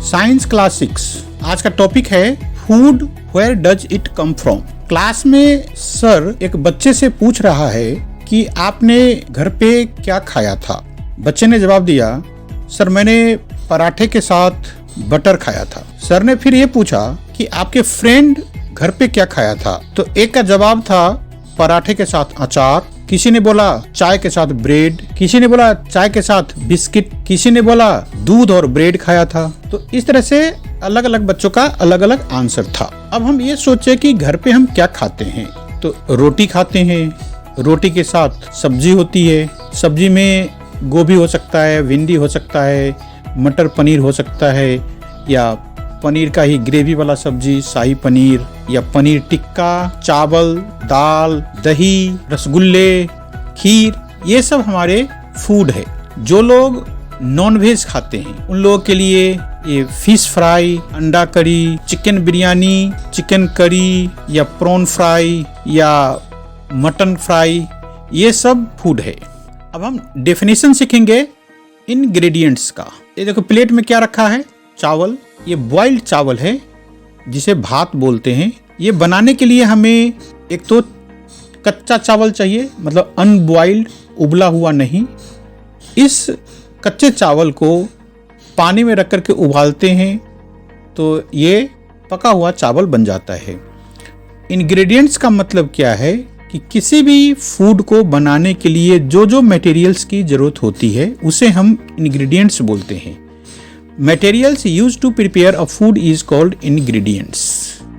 Science class 6। आज का topic है food, where does it come from. Class में सर एक बच्चे से पूछ रहा है कि आपने घर पे क्या खाया था। बच्चे ने जवाब दिया, सर मैंने पराठे के साथ बटर खाया था। सर ने फिर ये पूछा कि आपके फ्रेंड घर पे क्या खाया था। तो एक का जवाब था पराठे के साथ अचार, किसी ने बोला चाय के साथ ब्रेड, किसी ने बोला चाय के साथ बिस्किट, किसी ने बोला दूध और ब्रेड खाया था। तो इस तरह से अलग अलग बच्चों का अलग अलग आंसर था। अब हम ये सोचे कि घर पे हम क्या खाते हैं। तो रोटी खाते हैं, रोटी के साथ सब्जी होती है, सब्जी में गोभी हो सकता है, भिंडी हो सकता है, मटर पनीर हो सकता है, या पनीर का ही ग्रेवी वाला सब्जी शाही पनीर, या पनीर टिक्का, चावल, दाल, दही, रसगुल्ले, खीर, ये सब हमारे फूड है। जो लोग नॉन वेज खाते हैं उन लोगों के लिए ये फिश फ्राई, अंडा करी, चिकन बिरयानी, चिकन करी, या प्रॉन फ्राई, या मटन फ्राई, ये सब फूड है। अब हम डेफिनेशन सीखेंगे इंग्रेडिएंट्स का। ये देखो प्लेट में क्या रखा है, चावल। ये बॉइल्ड चावल है जिसे भात बोलते हैं। ये बनाने के लिए हमें एक तो कच्चा चावल चाहिए, मतलब अनबॉइल्ड, उबला हुआ नहीं। इस कच्चे चावल को पानी में रख करके उबालते हैं तो ये पका हुआ चावल बन जाता है। इंग्रेडिएंट्स का मतलब क्या है कि किसी भी फूड को बनाने के लिए जो जो मटेरियल्स की जरूरत होती है उसे हम इंग्रेडिएंट्स बोलते हैं। Materials used to prepare a food is called ingredients.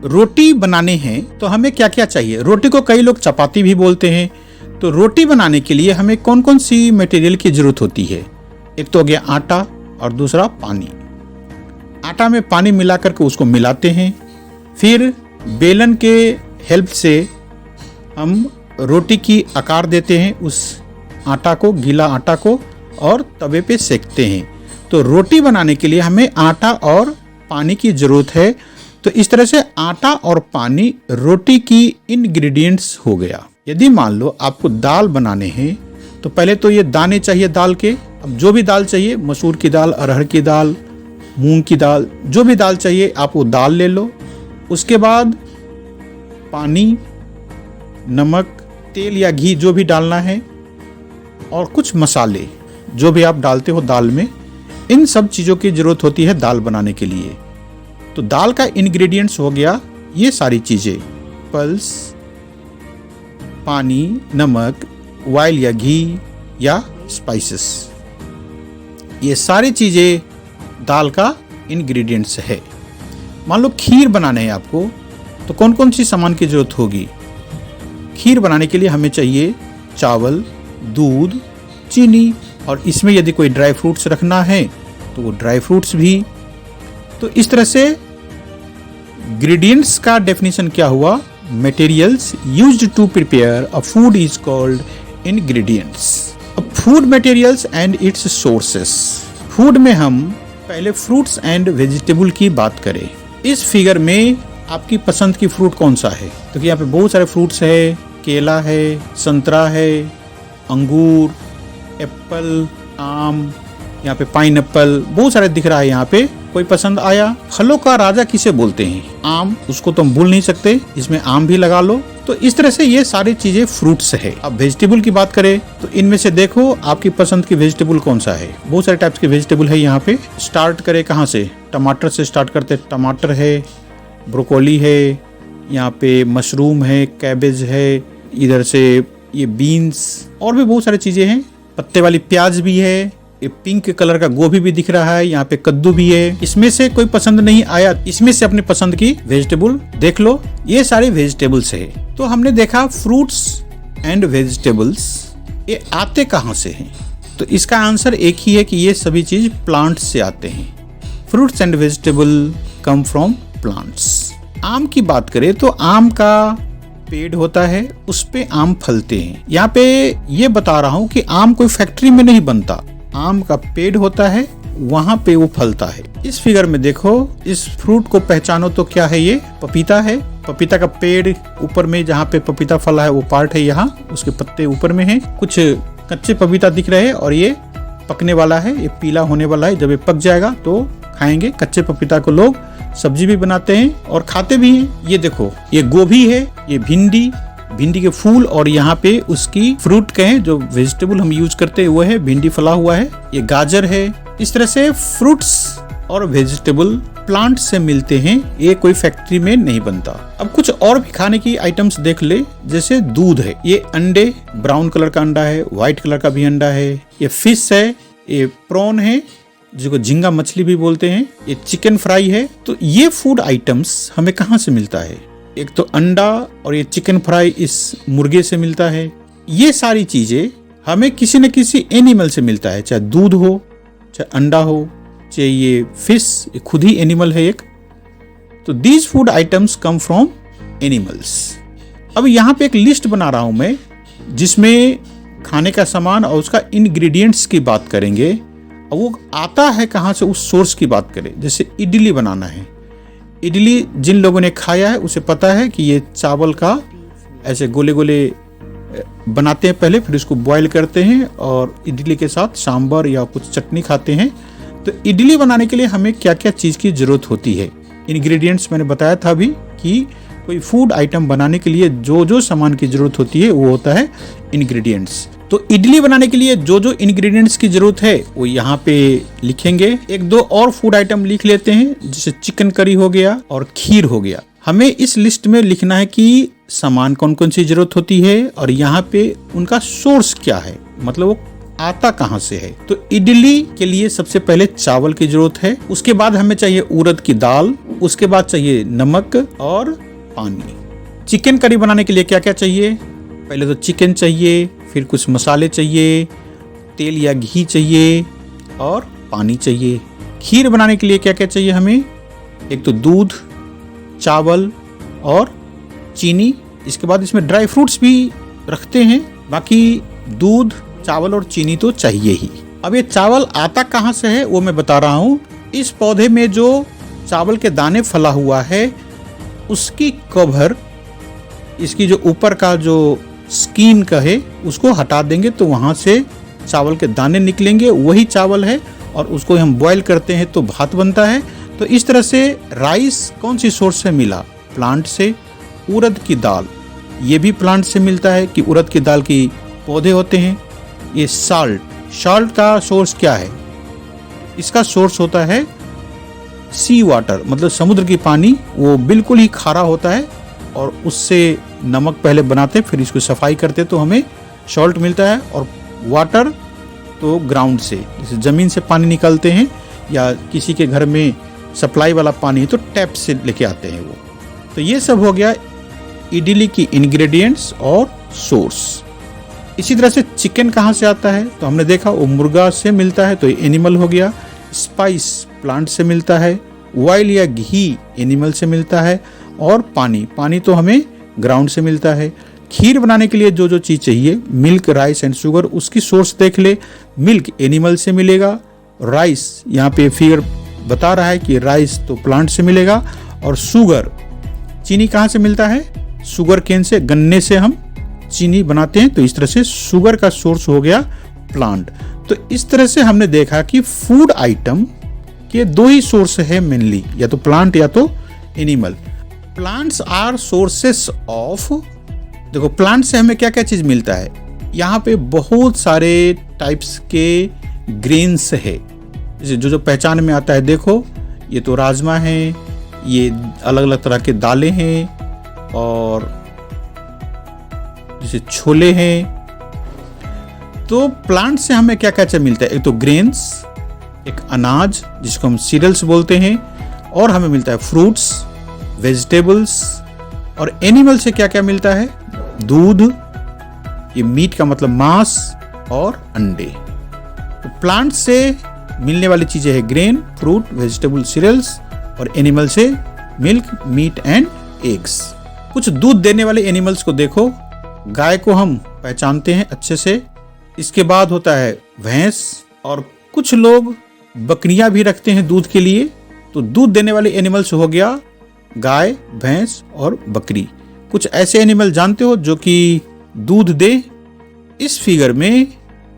रोटी बनाने हैं तो हमें क्या क्या चाहिए। रोटी को कई लोग चपाती भी बोलते हैं। तो रोटी बनाने के लिए हमें कौन कौन सी मटेरियल की जरूरत होती है। एक तो हो गया आटा और दूसरा पानी। आटा में पानी मिला करके उसको मिलाते हैं, फिर बेलन के हेल्प से हम रोटी की आकार देते हैं उस आटा को, गीला आटा को, और तवे पे सेकते हैं। तो रोटी बनाने के लिए हमें आटा और पानी की जरूरत है। तो इस तरह से आटा और पानी रोटी की इंग्रेडिएंट्स हो गया। यदि मान लो आपको दाल बनाने हैं तो पहले तो ये दाने चाहिए दाल के। अब जो भी दाल चाहिए, मसूर की दाल, अरहर की दाल, मूंग की दाल, जो भी दाल चाहिए आप वो दाल ले लो। उसके बाद पानी, नमक, तेल या घी जो भी डालना है, और कुछ मसाले जो भी आप डालते हो दाल में, इन सब चीज़ों की जरूरत होती है दाल बनाने के लिए। तो दाल का इंग्रेडिएंट्स हो गया ये सारी चीज़ें, पल्स, पानी, नमक, ऑयल या घी या स्पाइसेस, ये सारी चीज़ें दाल का इंग्रेडिएंट्स है। मान लो खीर बनाना है आपको, तो कौन कौन सी सामान की जरूरत होगी। खीर बनाने के लिए हमें चाहिए चावल, दूध, चीनी, और इसमें यदि कोई ड्राई फ्रूट्स रखना है तो वो ड्राई फ्रूट्स भी। तो इस तरह से इंग्रेडिएंट्स का डेफिनेशन क्या हुआ, materials used to prepare a food is called ingredients. अब food materials and its sources. Food में हम पहले फ्रूट्स एंड वेजिटेबल की बात करें। इस फिगर में आपकी पसंद की फ्रूट कौन सा है। तो यहाँ पे बहुत सारे फ्रूट्स है, केला है, संतरा है, अंगूर, एप्पल, आम, यहाँ पे पाइनएप्पल, बहुत सारे दिख रहा है। यहाँ पे कोई पसंद आया। फलों का राजा किसे बोलते हैं, आम, उसको तो हम भूल नहीं सकते, इसमें आम भी लगा लो। तो इस तरह से ये सारी चीजें फ्रूट्स है। अब वेजिटेबल की बात करें तो इनमें से देखो आपकी पसंद की वेजिटेबल कौन सा है। बहुत सारे टाइप्स के वेजिटेबल है। यहाँ पे स्टार्ट करें कहाँ से, टमाटर से स्टार्ट करते। टमाटर है, ब्रोकोली है, यहाँ पे मशरूम है, कैबेज है, इधर से ये बीन्स, और भी बहुत सारी चीजें हैं। पत्ते वाली प्याज भी है, ये पिंक कलर का गोभी भी दिख रहा है, यहाँ पे कद्दू भी है। इसमें से कोई पसंद नहीं आया, इसमें से अपनी पसंद की वेजिटेबल देख लो। ये सारे वेजिटेबल्स है। तो हमने देखा फ्रूट्स एंड वेजिटेबल्स, ये आते कहाँ से हैं। तो इसका आंसर एक ही है कि ये सभी चीज प्लांट्स से आते हैं। Fruits and vegetable come from plants. आम की बात करें तो आम का पेड़ होता है, उस पे आम फलते हैं। यहाँ पे ये बता रहा हूँ कि आम कोई फैक्ट्री में नहीं बनता, आम का पेड़ होता है, वहां पे वो फलता है। इस फिगर में देखो, इस फ्रूट को पहचानो तो क्या है, ये पपीता है। पपीता का पेड़ ऊपर में जहाँ पे पपीता फला है वो पार्ट है, यहाँ उसके पत्ते ऊपर में हैं। कुछ कच्चे पपीता दिख रहे हैं और ये पकने वाला है, ये पीला होने वाला है। जब ये पक जाएगा तो खाएंगे। कच्चे पपीता को लोग सब्जी भी बनाते हैं और खाते भी हैं। ये देखो, ये गोभी है, ये भिंडी के फूल, और यहाँ पे उसकी फ्रूट कहें जो वेजिटेबल हम यूज करते हैं वो है भिंडी फला हुआ है। ये गाजर है। इस तरह से फ्रूट्स और वेजिटेबल प्लांट से मिलते हैं, ये कोई फैक्ट्री में नहीं बनता। अब कुछ और भी खाने की आइटम्स देख ले, जैसे दूध है, ये अंडे, ब्राउन कलर का अंडा है, व्हाइट कलर का भी अंडा है, ये फिश है, ये प्रॉन है जिसको झींगा मछली भी बोलते हैं, ये चिकन फ्राई है। तो ये फूड आइटम्स हमें कहाँ से मिलता है? एक तो अंडा और ये चिकन फ्राई इस मुर्गे से मिलता है। ये सारी चीजें हमें किसी न किसी एनिमल से मिलता है, चाहे दूध हो, चाहे अंडा हो, चाहे ये फिश, ये खुद ही एनिमल है एक। तो these food items come from animals. अब यहाँ पे एक लिस्ट बना रहा हूं मैं, जिसमें खाने का सामान और उसका इंग्रेडिएंट्स की बात करेंगे, और वो आता है कहाँ से उस सोर्स की बात करें। जैसे इडली बनाना है, इडली जिन लोगों ने खाया है उसे पता है कि ये चावल का ऐसे गोले गोले बनाते हैं पहले, फिर इसको बॉईल करते हैं और इडली के साथ सांभर या कुछ चटनी खाते हैं। तो इडली बनाने के लिए हमें क्या क्या चीज़ की ज़रूरत होती है, इंग्रेडिएंट्स मैंने बताया था अभी कि कोई फूड आइटम बनाने के लिए जो जो सामान की ज़रूरत होती है वो होता है इंग्रेडिएंट्स। तो इडली बनाने के लिए जो जो इंग्रेडिएंट्स की ज़रूरत है वो यहाँ पे लिखेंगे। एक दो और फूड आइटम लिख लेते हैं, जैसे चिकन करी हो गया और खीर हो गया। हमें इस लिस्ट में लिखना है कि सामान कौन कौन सी ज़रूरत होती है और यहाँ पे उनका सोर्स क्या है, मतलब वो आता कहाँ से है। तो इडली के लिए सबसे पहले चावल की जरूरत है, उसके बाद हमें चाहिए उड़द की दाल, उसके बाद चाहिए नमक और पानी। चिकन करी बनाने के लिए क्या क्या चाहिए? पहले तो चिकन चाहिए, फिर कुछ मसाले चाहिए, तेल या घी चाहिए और पानी चाहिए। खीर बनाने के लिए क्या क्या चाहिए हमें? एक तो दूध, चावल और चीनी। इसके बाद इसमें ड्राई फ्रूट्स भी रखते हैं, बाकी दूध, चावल और चीनी तो चाहिए ही। अब ये चावल आता कहाँ से है वो मैं बता रहा हूँ। इस पौधे में जो चावल के दाने फला हुआ है उसकी कवर, इसकी जो ऊपर का जो स्किन का है उसको हटा देंगे तो वहाँ से चावल के दाने निकलेंगे, वही चावल है और उसको हम बॉईल करते हैं तो भात बनता है। तो इस तरह से राइस कौन सी सोर्स से मिला? प्लांट से। उड़द की दाल, ये भी प्लांट से मिलता है कि उड़द की दाल की पौधे होते हैं। ये साल्ट का सोर्स क्या है? इसका सोर्स होता है सी वाटर, मतलब समुद्र की पानी। वो बिल्कुल ही खारा होता है और उससे नमक पहले बनाते फिर इसको सफाई करते तो हमें सॉल्ट मिलता है। और वाटर तो ग्राउंड से, जैसे ज़मीन से पानी निकालते हैं या किसी के घर में सप्लाई वाला पानी है तो टैप से लेके आते हैं वो। तो ये सब हो गया इडली की इंग्रेडिएंट्स और सोर्स। इसी तरह से चिकन कहाँ से आता है? तो हमने देखा वो मुर्गा से मिलता है तो ये एनिमल हो गया। स्पाइस प्लांट से मिलता है, ऑयल या घी एनिमल से मिलता है, और पानी तो हमें ग्राउंड से मिलता है। खीर बनाने के लिए जो जो चीज़ चाहिए, मिल्क, राइस एंड शुगर, उसकी सोर्स देख ले। मिल्क एनिमल से मिलेगा, राइस यहाँ पे फिगर बता रहा है कि राइस तो प्लांट से मिलेगा, और शुगर, चीनी कहाँ से मिलता है? शुगर केन से, गन्ने से हम चीनी बनाते हैं। तो इस तरह से शुगर का सोर्स हो गया प्लांट। तो इस तरह से हमने देखा कि फूड आइटम के दो ही सोर्स है मेनली, या तो प्लांट या तो animal. Plants are sources of, देखो प्लांट से हमें क्या क्या चीज़ मिलता है। यहाँ पे बहुत सारे टाइप्स के ग्रेन्स है, जो पहचान में आता है। देखो ये तो राजमा है, ये अलग अलग तरह के दालें हैं, और जैसे छोले हैं। तो प्लांट से हमें क्या क्या चीज मिलता है? एक तो ग्रेन्स, एक अनाज जिसको हम सीरियल्स बोलते हैं, और हमें मिलता है फ्रूट्स, वेजिटेबल्स। और एनिमल से क्या क्या मिलता है? दूध, ये मीट का मतलब मांस, और अंडे। तो प्लांट से मिलने वाली चीजें है ग्रेन, फ्रूट, वेजिटेबल, सीरियल्स, और एनिमल से मिल्क, मीट एंड एग्स। कुछ दूध देने वाले एनिमल्स को देखो। गाय को हम पहचानते हैं अच्छे से, इसके बाद होता है भैंस, और कुछ लोग बकरियां भी रखते हैं दूध के लिए। तो दूध देने वाले एनिमल्स हो गया गाय, भैंस और बकरी। कुछ ऐसे एनिमल जानते हो जो कि दूध दे? इस फिगर में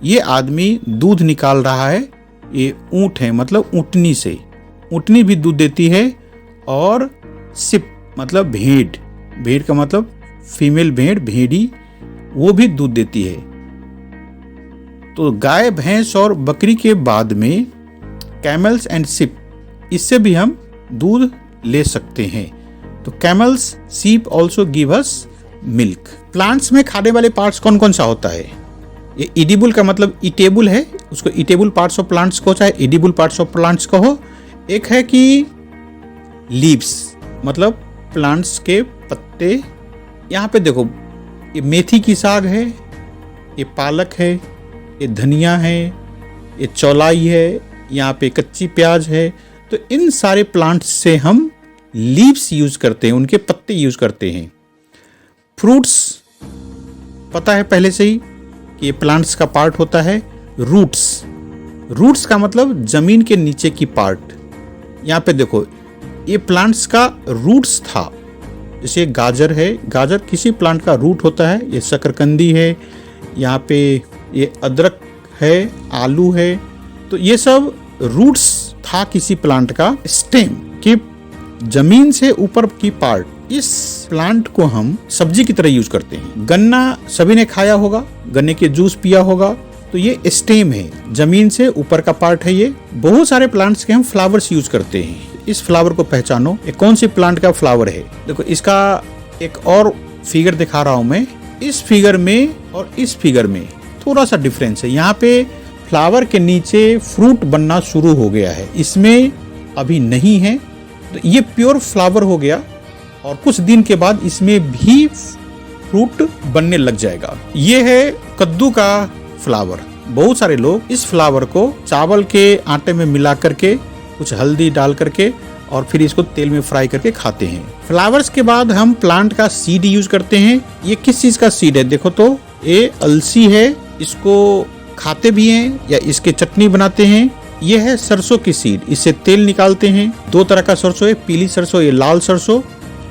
ये आदमी दूध निकाल रहा है, ये ऊंट है, मतलब ऊंटनी से। ऊँटनी भी दूध देती है, और सिप मतलब भेड़ का मतलब फीमेल भेड़, भेड़ी, वो भी दूध देती है। तो गाय, भैंस और बकरी के बाद में कैमल्स एंड सिप, इससे भी हम दूध ले सकते हैं। तो कैमल्स, सीप also give us milk. Plants में खाने वाले पार्ट्स कौन कौन सा होता है? ये इडिबल का मतलब ईटेबल है, उसको ईटेबल पार्ट्स ऑफ प्लांट्स को चाहे एडिबल पार्ट्स ऑफ प्लांट्स कहो। एक है कि लीव्स मतलब प्लांट्स के पत्ते। यहाँ पे देखो, ये मेथी की साग है, ये पालक है, ये धनिया है, ये चौलाई है, यहाँ पे कच्ची प्याज है। तो इन सारे प्लांट्स से हम लीव्स यूज करते हैं, उनके पत्ते यूज करते हैं। फ्रूट्स पता है पहले से ही कि ये प्लांट्स का पार्ट होता है। रूट्स का मतलब जमीन के नीचे की पार्ट। यहाँ पे देखो, ये प्लांट्स का रूट्स था। जैसे गाजर है, गाजर किसी प्लांट का रूट होता है। ये शकरकंदी है, यहाँ पे ये अदरक है, आलू है। तो ये सब रूट्स था किसी प्लांट का। स्टेम की जमीन से ऊपर की पार्ट, इस प्लांट को हम सब्जी की तरह यूज करते हैं। गन्ना सभी ने खाया होगा, गन्ने के जूस पिया होगा। तो ये स्टेम है, जमीन से ऊपर का पार्ट है। ये बहुत सारे प्लांट्स के हम फ्लावर्स यूज करते हैं। इस फ्लावर को पहचानो, ये कौन सी प्लांट का फ्लावर है। देखो, इसका एक और फिगर दिखा रहा हूं मैं। इस फिगर में और इस फिगर में थोड़ा सा डिफरेंस है। यहाँ पे फ्लावर के नीचे फ्रूट बनना शुरू हो गया है, इसमें अभी नहीं है। तो ये प्योर फ्लावर हो गया, और कुछ दिन के बाद इसमें भी फ्रूट बनने लग जाएगा। ये है कद्दू का फ्लावर। बहुत सारे लोग इस फ्लावर को चावल के आटे में मिला करके, कुछ हल्दी डाल करके, और फिर इसको तेल में फ्राई करके खाते हैं। फ्लावर्स के बाद हम प्लांट का सीड यूज करते हैं। ये किस चीज का सीड है? देखो तो, ये अलसी है, इसको खाते भी हैं या इसके चटनी बनाते हैं। ये है सरसों की सीड, इससे तेल निकालते हैं। दो तरह का सरसों है, पीली सरसों, ये लाल सरसों।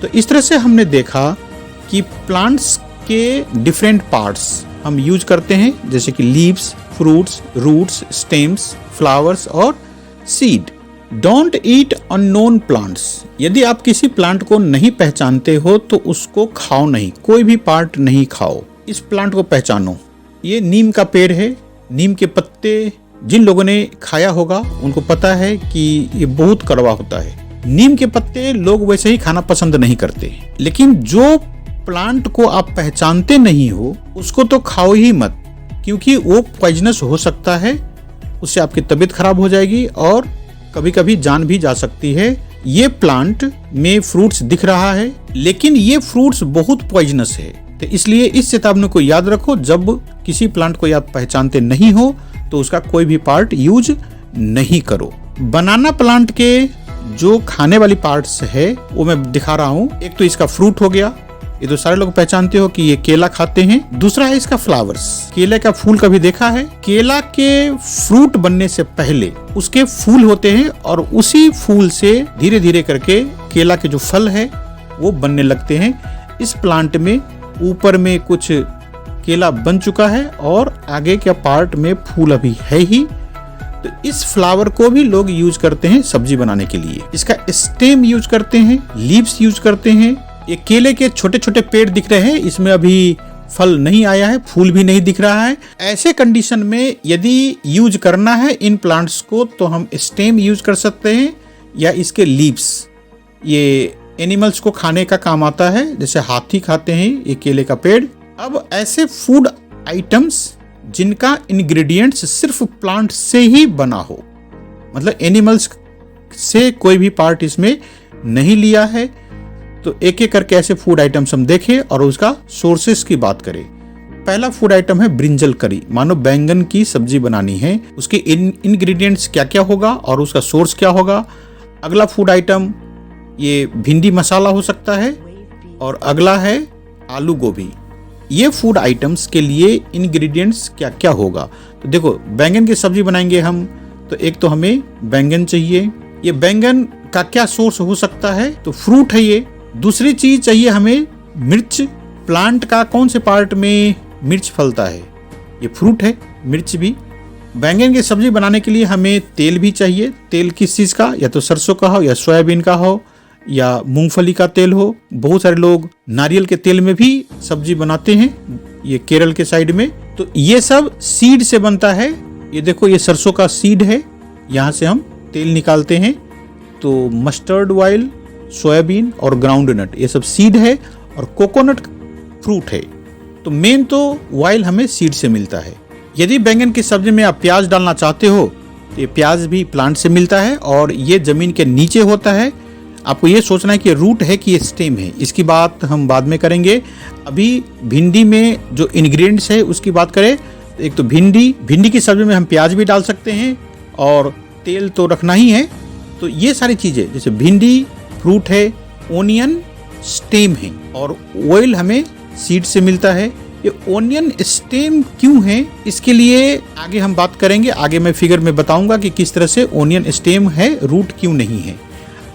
तो इस तरह से हमने देखा कि प्लांट्स के डिफरेंट पार्ट्स हम यूज करते हैं, जैसे कि leaves, fruits, roots, stems, flowers और seed. Don't eat unknown plants. यदि आप किसी प्लांट को नहीं पहचानते हो तो उसको खाओ नहीं, कोई भी पार्ट नहीं खाओ। इस प्लांट को पहचानो। ये नीम का पेड़ है। नीम के पत्ते जिन लोगों ने खाया होगा उनको पता है कि ये बहुत कड़वा होता है। नीम के पत्ते लोग वैसे ही खाना पसंद नहीं करते, लेकिन जो प्लांट को आप पहचानते नहीं हो उसको तो खाओ ही मत, क्योंकि वो पॉइजनस हो सकता है। उससे आपकी तबीयत खराब हो जाएगी और कभी कभी जान भी जा सकती है। ये प्लांट में फ्रूट्स दिख रहा है, लेकिन ये फ्रूट्स बहुत पॉइजनस है। तो इसलिए इस चेतावनी को याद रखो, जब किसी प्लांट को आप पहचानते नहीं हो तो उसका कोई भी पार्ट यूज नहीं करो। बनाना प्लांट के जो खाने वाली पार्ट्स है वो मैं दिखा रहा हूँ। एक तो इसका फ्रूट हो गया, ये तो सारे लोग पहचानते हो कि ये केला खाते हैं। दूसरा है इसका फ्लावर्स। केले का फूल कभी देखा है? केला के फ्रूट बनने से पहले उसके फूल होते हैं, और उसी फूल से धीरे धीरे करके केला के जो फल है वो बनने लगते हैं। इस प्लांट में ऊपर में कुछ केला बन चुका है और आगे के पार्ट में फूल अभी है ही। तो इस फ्लावर को भी लोग यूज करते हैं सब्जी बनाने के लिए। इसका स्टेम यूज करते हैं, लीव्स यूज करते हैं। ये केले के छोटे छोटे पेड़ दिख रहे हैं, इसमें अभी फल नहीं आया है, फूल भी नहीं दिख रहा है। ऐसे कंडीशन में यदि यूज करना है इन प्लांट्स को तो हम स्टेम यूज कर सकते हैं या इसके लीव्स। ये एनिमल्स को खाने का काम आता है, जैसे हाथी खाते हैं ये केले का पेड़। अब ऐसे फूड आइटम्स जिनका इंग्रेडिएंट्स सिर्फ प्लांट से ही बना हो, मतलब एनिमल्स से कोई भी पार्ट इसमें नहीं लिया है, तो एक एक करके ऐसे फूड आइटम्स हम देखें और उसका सोर्सेस की बात करें। पहला फूड आइटम है ब्रिंजल करी। मानो बैंगन की सब्जी बनानी है, उसके इंग्रेडिएंट्स क्या क्या होगा और उसका सोर्स क्या होगा। अगला फूड आइटम ये भिंडी मसाला हो सकता है, और अगला है आलू गोभी। ये फूड आइटम्स के लिए इंग्रेडिएंट्स क्या क्या होगा। तो देखो, बैंगन की सब्जी बनाएंगे हम, तो एक तो हमें बैंगन चाहिए। ये बैंगन का क्या सोर्स हो सकता है? तो फ्रूट है ये। दूसरी चीज चाहिए हमें मिर्च। प्लांट का कौन से पार्ट में मिर्च फलता है? ये फ्रूट है, मिर्च भी। बैंगन की सब्जी बनाने के लिए हमें तेल भी चाहिए। तेल किस चीज़ का, या तो सरसों का हो या सोयाबीन का हो या मूंगफली का तेल हो। बहुत सारे लोग नारियल के तेल में भी सब्जी बनाते हैं, ये केरल के साइड में। तो ये सब सीड से बनता है। ये देखो, ये सरसों का सीड है, यहाँ से हम तेल निकालते हैं। तो मस्टर्ड ऑयल, सोयाबीन और ग्राउंडनट, ये सब सीड है, और कोकोनट फ्रूट है। तो मेन तो ऑयल हमें सीड से मिलता है। यदि बैंगन की सब्जी में आप प्याज डालना चाहते हो तो ये प्याज भी प्लांट से मिलता है, और ये जमीन के नीचे होता है। आपको ये सोचना है कि रूट है कि ये स्टेम है, इसकी बात हम बाद में करेंगे। अभी भिंडी में जो इंग्रेडिएंट्स है उसकी बात करें। एक तो भिंडी की सब्जी में हम प्याज भी डाल सकते हैं, और तेल तो रखना ही है। तो ये सारी चीज़ें, जैसे भिंडी फ्रूट है, ओनियन स्टेम है, और ऑयल हमें सीड से मिलता है। ये ओनियन स्टेम क्यों है, इसके लिए आगे हम बात करेंगे। आगे मैं फिगर में बताऊंगा कि किस तरह से ओनियन स्टेम है, रूट क्यों नहीं है।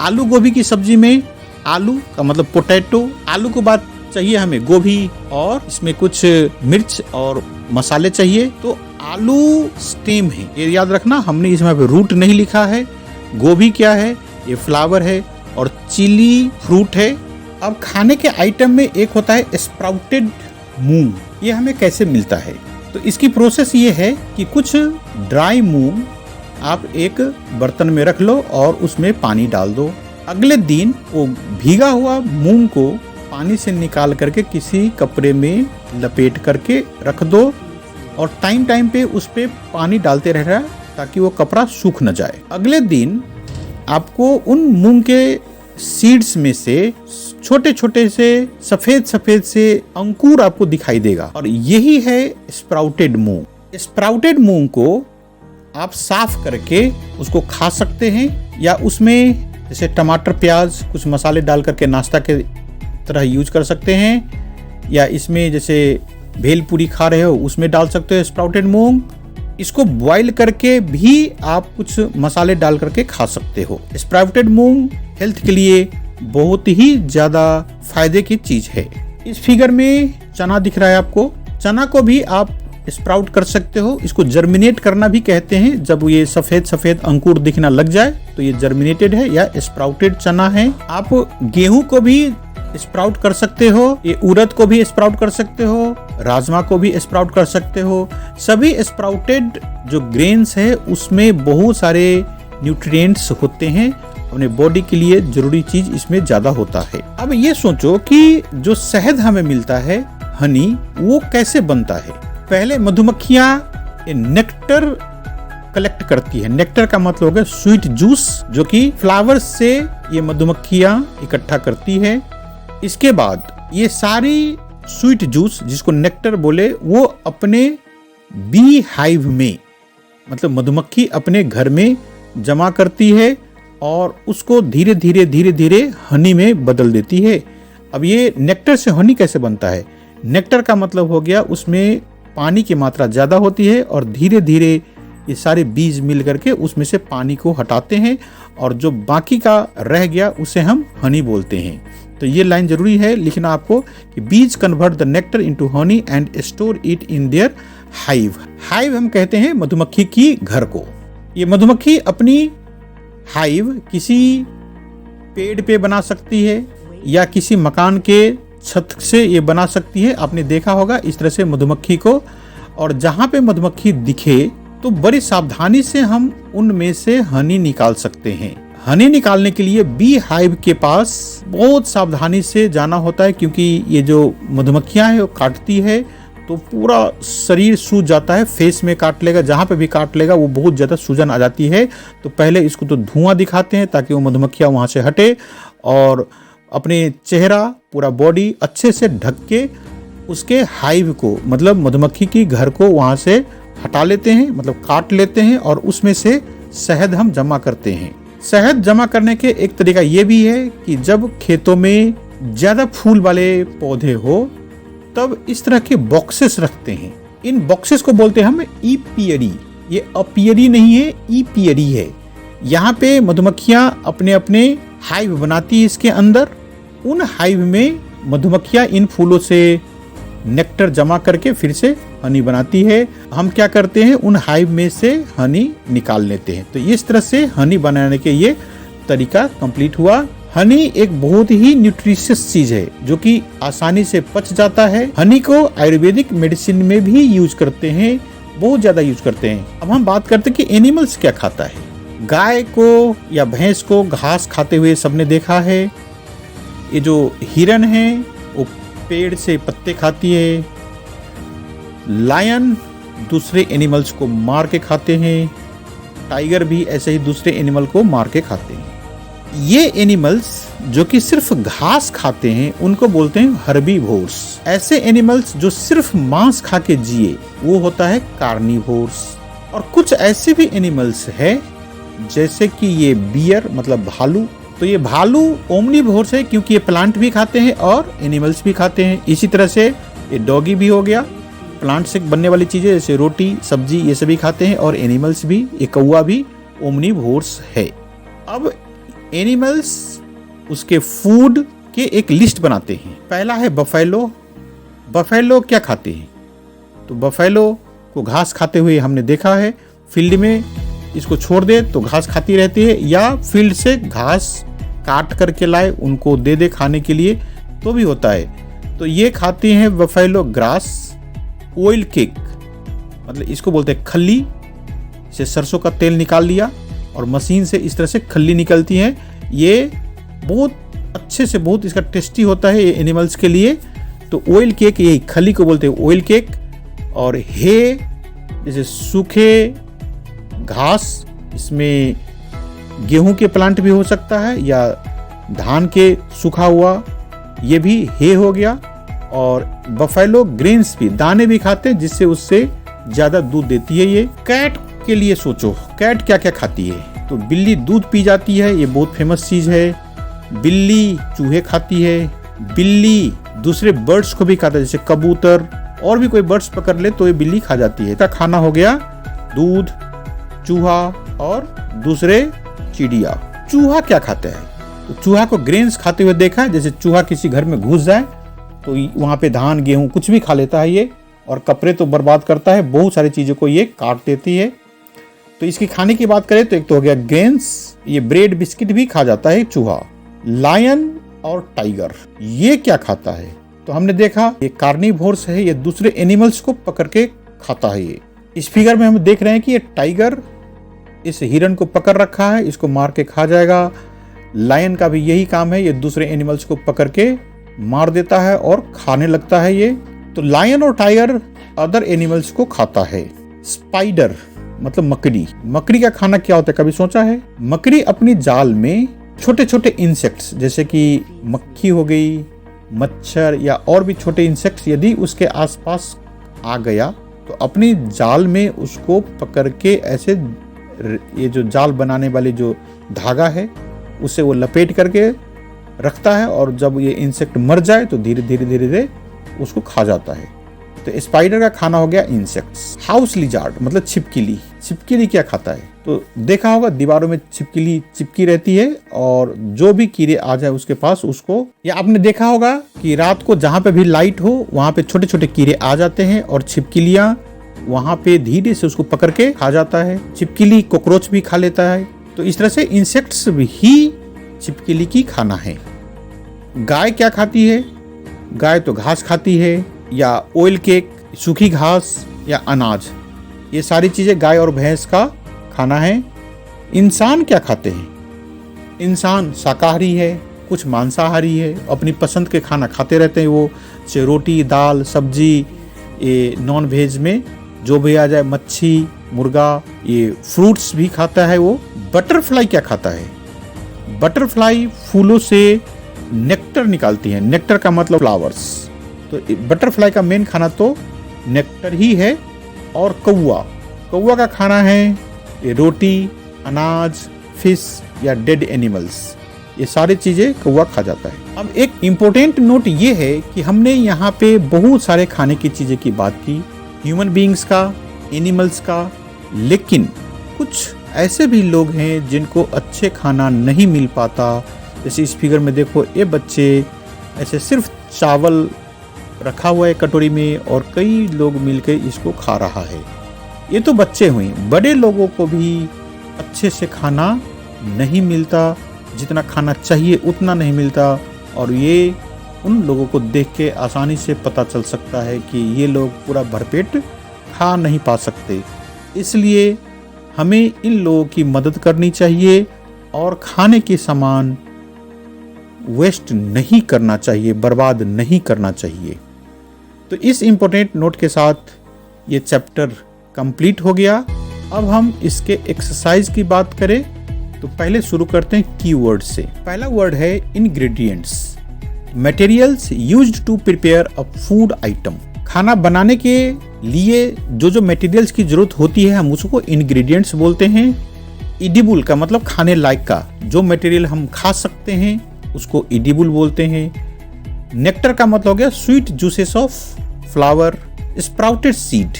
आलू गोभी की सब्जी में, आलू का मतलब पोटैटो, आलू को बात चाहिए हमें गोभी, और इसमें कुछ मिर्च और मसाले चाहिए। तो आलू स्टेम है, ये याद रखना। हमने इसमें रूट नहीं लिखा है। गोभी क्या है, ये फ्लावर है, और चिली फ्रूट है। अब खाने के आइटम में एक होता है स्प्राउटेड मूंग। ये हमें कैसे मिलता है, तो इसकी प्रोसेस ये है कि कुछ ड्राई मूंग आप एक बर्तन में रख लो और उसमें पानी डाल दो। अगले दिन वो भीगा हुआ मूंग को पानी से निकाल करके किसी कपड़े में लपेट करके रख दो, और टाइम टाइम पे उस पे पानी डालते रहना ताकि वो कपड़ा सूख न जाए। अगले दिन आपको उन मूंग के सीड्स में से छोटे छोटे से सफेद से अंकुर आपको दिखाई देगा, और यही है स्प्राउटेड मूंग। स्प्राउटेड मूंग को आप साफ करके उसको खा सकते हैं, या उसमें जैसे टमाटर प्याज कुछ मसाले डाल करके नाश्ता के तरह यूज कर सकते हैं, या इसमें जैसे भेलपूरी खा रहे हो उसमें डाल सकते हो स्प्राउटेड मूंग। इसको बॉईल करके भी आप कुछ मसाले डाल करके खा सकते हो। स्प्राउटेड मूंग हेल्थ के लिए बहुत ही ज्यादा फायदे की चीज है। इस फिगर में चना दिख रहा है आपको, चना को भी आप स्प्राउट कर सकते हो। इसको जर्मिनेट करना भी कहते हैं। जब ये सफेद अंकुर दिखना लग जाए तो ये जर्मिनेटेड है या स्प्राउटेड चना है। आप गेहूं को भी स्प्राउट कर सकते हो, ये उड़द को भी स्प्राउट कर सकते हो, राजमा को भी स्प्राउट कर सकते हो। सभी स्प्राउटेड जो ग्रेन्स है उसमें बहुत सारे न्यूट्रिएंट्स होते हैं, अपने बॉडी के लिए जरूरी चीज इसमें ज्यादा होता है। अब ये सोचो कि जो शहद हमें मिलता है, हनी, वो कैसे बनता है। पहले मधुमक्खियां नेक्टर कलेक्ट करती है। नेक्टर का मतलब हो गया स्वीट जूस, जो कि फ्लावर्स से ये मधुमक्खियां इकट्ठा करती है। इसके बाद ये सारी स्वीट जूस, जिसको नेक्टर बोले, वो अपने बी हाइव में, मतलब मधुमक्खी अपने घर में जमा करती है और उसको धीरे धीरे हनी में बदल देती है। अब ये नेक्टर से हनी कैसे बनता है। नेक्टर का मतलब हो गया उसमें पानी की मात्रा ज़्यादा होती है, और धीरे धीरे ये सारे बीज मिल करके उसमें से पानी को हटाते हैं, और जो बाकी का रह गया उसे हम हनी बोलते हैं। तो ये लाइन जरूरी है लिखना आपको कि बीज convert the nectar into honey and store it in their hive. Hive हम कहते हैं मधुमक्खी की घर को। ये मधुमक्खी अपनी हाइव किसी पेड़ पे बना सकती है या किसी मकान के छत से ये बना सकती है। आपने देखा होगा इस तरह से मधुमक्खी को, और जहाँ पे मधुमक्खी दिखे तो बड़ी सावधानी से हम उनमें से हनी निकाल सकते हैं। हनी निकालने के लिए बी हाइव के पास बहुत सावधानी से जाना होता है, क्योंकि ये जो मधुमक्खियां हैं वो काटती है तो पूरा शरीर सूज जाता है। फेस में काट लेगा, जहाँ पे भी काट लेगा वो बहुत ज़्यादा सूजन आ जाती है। तो पहले इसको तो धुआं दिखाते हैं ताकि वो मधुमक्खियाँ वहाँ से हटे, और अपने चेहरा पूरा बॉडी अच्छे से ढक के उसके हाइव को, मतलब मधुमक्खी की घर को वहाँ से हटा लेते हैं, मतलब काट लेते हैं, और उसमें से शहद हम जमा करते हैं। शहद जमा करने के एक तरीका ये भी है कि जब खेतों में ज़्यादा फूल वाले पौधे हो तब इस तरह के बॉक्सेस रखते हैं। इन बॉक्सेस को बोलते हैं हम ईपियरी। ये अपियरी नहीं है, ईपियरी है। यहाँ पे मधुमक्खियाँ अपने अपने हाइव बनाती है इसके अंदर। उन हाइव में मधुमक्खियाँ इन फूलों से नेक्टर जमा करके फिर से हनी बनाती है। हम क्या करते हैं, उन हाइव में से हनी निकाल लेते हैं। तो इस तरह से हनी बनाने के ये तरीका कंप्लीट हुआ। हनी एक बहुत ही न्यूट्रिशियस चीज है जो कि आसानी से पच जाता है। हनी को आयुर्वेदिक मेडिसिन में भी यूज करते हैं, बहुत ज्यादा यूज करते हैं। अब हम बात करते हैं कि एनिमल्स क्या खाता है। गाय को या भैंस को घास खाते हुए सबने देखा है। ये जो हिरन है वो पेड़ से पत्ते खाती है। लायन दूसरे एनिमल्स को मार के खाते हैं। टाइगर भी ऐसे ही दूसरे एनिमल को मार के खाते हैं। ये एनिमल्स जो कि सिर्फ घास खाते हैं उनको बोलते हैं हर्बीवोर्स। ऐसे एनिमल्स जो सिर्फ मांस खा के जिए वो होता है कार्निवोर्स। और कुछ ऐसे भी एनिमल्स है जैसे कि ये बियर मतलब भालू। तो ये भालू ओमनिवोर्स है क्योंकि ये प्लांट भी खाते हैं और एनिमल्स भी खाते हैं। इसी तरह से ये डॉगी भी हो गया, प्लांट से बनने वाली चीजें जैसे रोटी सब्जी ये सभी खाते हैं, और एनिमल्स भी, ये कौवा भी ओमनिवोर्स है। अब एनिमल्स उसके फूड के एक लिस्ट बनाते हैं। पहला है बफेलो। बफेलो क्या खाते हैं, तो बफेलो को घास खाते हुए हमने देखा है। फील्ड में इसको छोड़ दे तो घास खाती रहती है, या फील्ड से घास काट करके लाए उनको दे दे खाने के लिए तो भी होता है। तो ये खाते हैं बफेलो ग्रास। ऑयल केक मतलब इसको बोलते हैं खल्ली, से सरसों का तेल निकाल लिया और मशीन से इस तरह से खल्ली निकलती है। ये बहुत अच्छे से, बहुत इसका टेस्टी होता है ये एनिमल्स के लिए। तो ऑयल केक, यही खल्ली को बोलते हैं ऑयल केक। और हे जैसे सूखे घास, इसमें गेहूं के प्लांट भी हो सकता है या धान के सूखा हुआ, ये भी हे हो गया। और बफेलो ग्रेन्स भी, दाने भी खाते हैं जिससे उससे ज्यादा दूध देती है ये। कैट के लिए सोचो, कैट क्या क्या खाती है, तो बिल्ली दूध पी जाती है, ये बहुत फेमस चीज है। बिल्ली चूहे खाती है। बिल्ली दूसरे बर्ड्स को भी खाता है, जैसे कबूतर और भी कोई बर्ड्स पकड़ ले तो ये बिल्ली खा जाती है। इसका खाना हो गया दूध, चूहा और दूसरे चिड़िया। चूहा क्या खाता है, तो चूहा को ग्रेन्स खाते हुए देखा है। जैसे चूहा किसी घर में घुस जाए तो वहां पे धान गेहूं कुछ भी खा लेता है ये, और कपड़े तो बर्बाद करता है, बहुत सारी चीजों को ये काट देती है। तो इसकी खाने की बात करें तो एक तो हो गया ग्रेन्स, ये ब्रेड बिस्किट भी खा जाता है चूहा। लायन और टाइगर ये क्या खाता है, तो हमने देखा ये कार्निवोर्स है, ये दूसरे एनिमल्स को पकड़ के खाता है। ये इस फिगर में हम देख रहे हैं कि ये टाइगर इस हिरन को पकड़ रखा है, इसको मार के खा जाएगा। लायन का भी यही काम है, ये दूसरे एनिमल्स को पकड़ के मार देता है और खाने लगता है ये। तो लायन और टाइगर अदर एनिमल्स को खाता है। स्पाइडर मतलब मकड़ी, मकड़ी का खाना क्या होता है कभी सोचा है? मकड़ी अपनी जाल में छोटे छोटे इंसेक्ट्स जैसे कि मक्खी हो गई, मच्छर या और भी छोटे इंसेक्ट्स यदि उसके आसपास आ गया तो अपनी जाल में उसको पकड़ के ऐसे, ये जो जाल बनाने वाली जो धागा है उसे वो लपेट करके रखता है, और जब ये इंसेक्ट मर जाए तो धीरे धीरे धीरे धीरे उसको खा जाता है। तो स्पाइडर का खाना हो गया इंसेक्ट्स। हाउस लिजार्ड मतलब छिपकली। छिपकली क्या खाता है, तो देखा होगा दीवारों में छिपकली चिपकी रहती है, और जो भी कीड़े आ जाए उसके पास उसको, या आपने देखा होगा कि रात को जहां पे भी लाइट हो वहां पे छोटे छोटे कीड़े आ जाते हैं और छिपकलियां वहां पे धीरे से उसको पकड़ के खा जाता है। छिपकली कॉकरोच भी खा लेता है। तो इस तरह से इंसेक्ट्स ही छिपकली की खाना है। गाय क्या खाती है, गाय तो घास खाती है, या ऑयल केक, सूखी घास या अनाज, ये सारी चीजें गाय और भैंस का खाना है। इंसान क्या खाते हैं, इंसान शाकाहारी है, कुछ मांसाहारी है, अपनी पसंद के खाना खाते रहते हैं वो, जैसे रोटी दाल सब्जी। ये नॉन वेज में जो भी आ जाए, मच्छी मुर्गा, ये फ्रूट्स भी खाता है वो। बटरफ्लाई क्या खाता है, बटरफ्लाई फूलों से नेक्टर निकालती है। नेक्टर का मतलब फ्लावर्स। तो बटरफ्लाई का मेन खाना तो नेक्टर ही है। और कौवा, कौवा का खाना है ये रोटी, अनाज, फिश या डेड एनिमल्स, ये सारी चीजें कौवा खा जाता है। अब एक इम्पोर्टेंट नोट ये है कि हमने यहाँ पे बहुत सारे खाने की चीजें की बात की, ह्यूमन बीइंग्स का, एनिमल्स का, लेकिन कुछ ऐसे भी लोग हैं जिनको अच्छे खाना नहीं मिल पाता। जैसे इस फिगर में देखो, ये बच्चे ऐसे सिर्फ चावल रखा हुआ है कटोरी में और कई लोग मिलकर इसको खा रहा है। ये तो बच्चे हुए, बड़े लोगों को भी अच्छे से खाना नहीं मिलता, जितना खाना चाहिए उतना नहीं मिलता, और ये उन लोगों को देख के आसानी से पता चल सकता है कि ये लोग पूरा भरपेट खा नहीं पा सकते। इसलिए हमें इन लोगों की मदद करनी चाहिए और खाने के सामान वेस्ट नहीं करना चाहिए, बर्बाद नहीं करना चाहिए। तो इस इम्पोर्टेंट नोट के साथ ये चैप्टर कंप्लीट हो गया। अब हम इसके एक्सरसाइज की बात करें तो पहले शुरू करते हैं कीवर्ड से। पहला वर्ड है ingredients. Materials used to prepare a food item. खाना बनाने के लिए जो मटेरियल्स की जरूरत होती है हम उसको इंग्रेडिएंट्स बोलते हैं। एडिबल का मतलब खाने लायक का, जो मटेरियल हम खा सकते हैं उसको एडिबल बोलते हैं। नेक्टर का मतलब हो गया sweet juices of flower. Sprouted seed,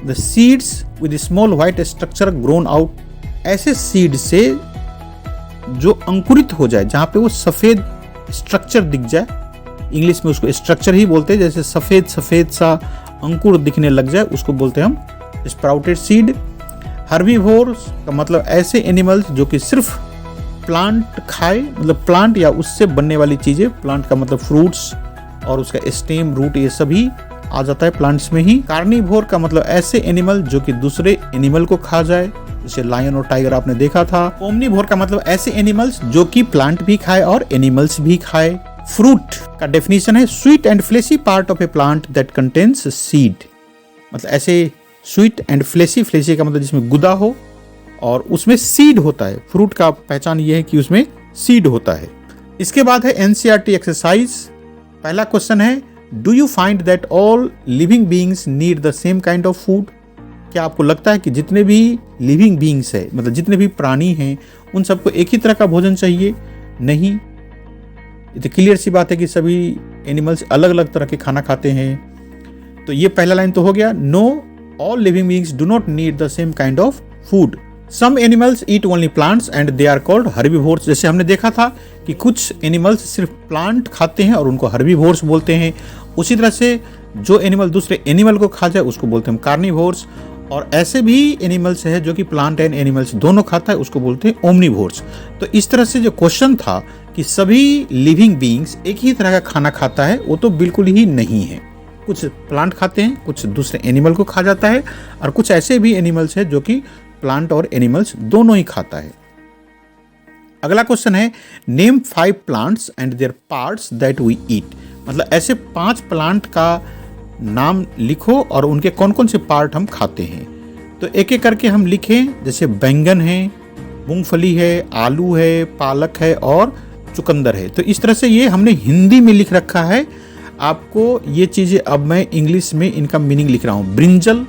the seeds with small white structure grown out. ऐसे सीड से जो अंकुरित हो जाए, जहां पे वो सफेद स्ट्रक्चर दिख जाए, इंग्लिश में उसको स्ट्रक्चर ही बोलते हैं, जैसे सफेद सफेद सा अंकुर दिखने लग जाए उसको बोलते हैं हम स्प्राउटेड सीड। हर्बीवोर्स का मतलब ऐसे एनिमल्स जो कि सिर्फ प्लांट खाए, मतलब प्लांट या उससे बनने वाली चीजें, प्लांट का मतलब फ्रूट्स और उसका स्टेम, रूट, ये सभी आ जाता है प्लांट्स में ही। कार्निवोर का मतलब ऐसे एनिमल जो कि दूसरे एनिमल को खा जाए, जैसे लायन और टाइगर आपने देखा था। ओमनिवोर का मतलब ऐसे एनिमल्स जो कि प्लांट भी खाए और एनिमल्स भी खाए। फ्रूट का डेफिनेशन है sweet and fleshy part of A plant that contains seed. मतलब ऐसे स्वीट एंड फ्लेशी, फ्लेशी का मतलब जिसमें गुदा हो और उसमें सीड होता है। फ्रूट का पहचान ये है कि उसमें सीड होता है। इसके बाद है एनसीईआरटी एक्सरसाइज। पहला क्वेश्चन है do you find that all living beings need the same kind of food. क्या आपको लगता है कि जितने भी लिविंग बीइंग्स है, मतलब जितने भी प्राणी हैं, उन सबको एक ही तरह का भोजन चाहिए? नहीं। ये तो क्लियर सी बात है कि सभी एनिमल्स अलग अलग तरह के खाना खाते हैं। तो ये पहला लाइन तो हो गया, no all living beings do not need the same kind of food. Some animals eat only plants and they are called herbivores. जैसे हमने देखा था कि कुछ एनिमल्स सिर्फ प्लांट खाते हैं और उनको हर्बीवोर्स बोलते हैं। उसी तरह से जो एनिमल दूसरे एनिमल को खा जाए उसको बोलते हैं कार्निवोर्स। और ऐसे भी एनिमल्स है जो कि प्लांट एंड एनिमल्स दोनों खाता है, उसको बोलते हैं ओमनिवोर्स। तो इस तरह से जो क्वेश्चन था कि सभी लिविंग बीइंग्स एक ही तरह का खाना खाता है, वो तो बिल्कुल ही नहीं है। कुछ प्लांट खाते हैं, कुछ दूसरे एनिमल को खा जाता है, और कुछ ऐसे भी एनिमल्स है जो कि प्लांट और एनिमल्स दोनों ही खाता है। अगला क्वेश्चन है name 5 plants and their parts that we eat. मतलब ऐसे 5 प्लांट का नाम लिखो और उनके कौन कौन से पार्ट हम खाते हैं। तो एक एक करके हम लिखें, जैसे बैंगन है, मूंगफली है, आलू है, पालक है और चुकंदर है। तो इस तरह से ये हमने हिंदी में लिख रखा है। आपको ये चीजें अब मैं इंग्लिश में इनका मीनिंग लिख रहा हूं। ब्रिंजल,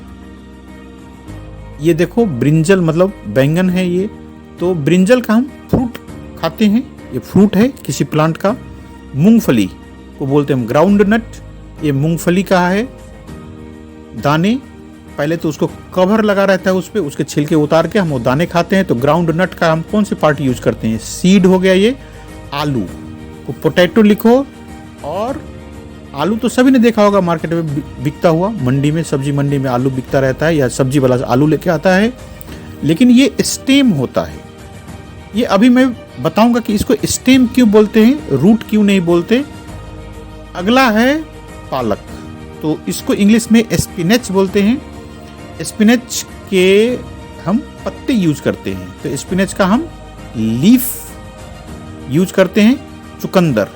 ये देखो ब्रिंजल मतलब बैंगन है ये, तो ब्रिंजल का हम फ्रूट खाते हैं, ये फ्रूट है किसी प्लांट का। मूंगफली को बोलते हैं हम ग्राउंड नट, ये मूंगफली का है दाने। पहले तो उसको कवर लगा रहता है उस पे, उसके छिलके उतार के हम वो दाने खाते हैं। तो ग्राउंड नट का हम कौन से पार्ट यूज करते हैं? सीड हो गया ये। आलू को पोटैटो लिखो, और आलू तो सभी ने देखा होगा मार्केट में बिकता हुआ, मंडी में, सब्जी मंडी में आलू बिकता रहता है, या सब्जी वाला आलू लेके आता है, लेकिन ये स्टेम होता है। ये अभी मैं बताऊंगा कि इसको स्टेम क्यों बोलते हैं, रूट क्यों नहीं बोलते। अगला है पालक, तो इसको इंग्लिश में स्पिनच बोलते हैं। स्पिनच के हम पत्ते यूज करते हैं, तो स्पिनच का हम लीफ यूज करते हैं। चुकंदर,